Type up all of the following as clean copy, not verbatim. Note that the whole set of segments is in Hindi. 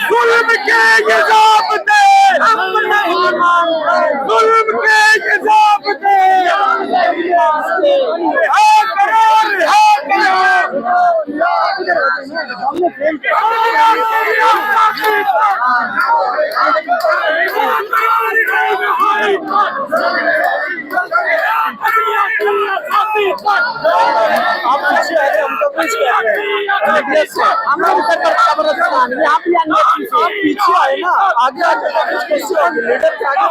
जुल्म के ये ज़ाब्ते हम नहीं मानते, जुल्म के ये ज़ाब्ते रिहा करो, रिहा पीछे आए ना, आगे आगे कैसे होगी? लीडर के आगे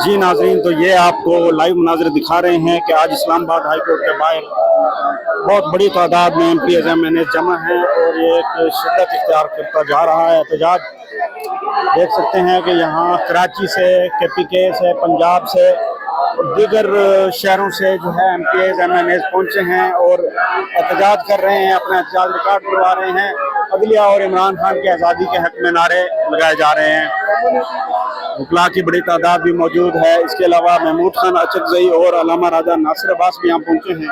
जी नाजरीन, तो ये आपको लाइव मुनाज़िर दिखा रहे हैं कि आज इस्लामाबाद हाई कोर्ट के बाहर बहुत बड़ी तादाद में MPs MNAs जमा हैं और ये एक शिद्दत इख्तियार करता जा रहा है एहतजाज। देख सकते हैं कि यहाँ कराची से, KPK से, पंजाब से और दीगर शहरों से जो है MPs MNAs पहुँचे हैं और एहतजाज कर रहे हैं, अपना एहतजाज रिकॉर्ड करवा रहे हैं। अदलिया और इमरान खान की आज़ादी के हक में नारे लगाए जा रहे हैं। वकला की बड़ी तादाद भी मौजूद है। इसके अलावा महमूद खान अचकजई और अल्लामा राजा नासिर अब्बास भी यहाँ पहुँचे हैं।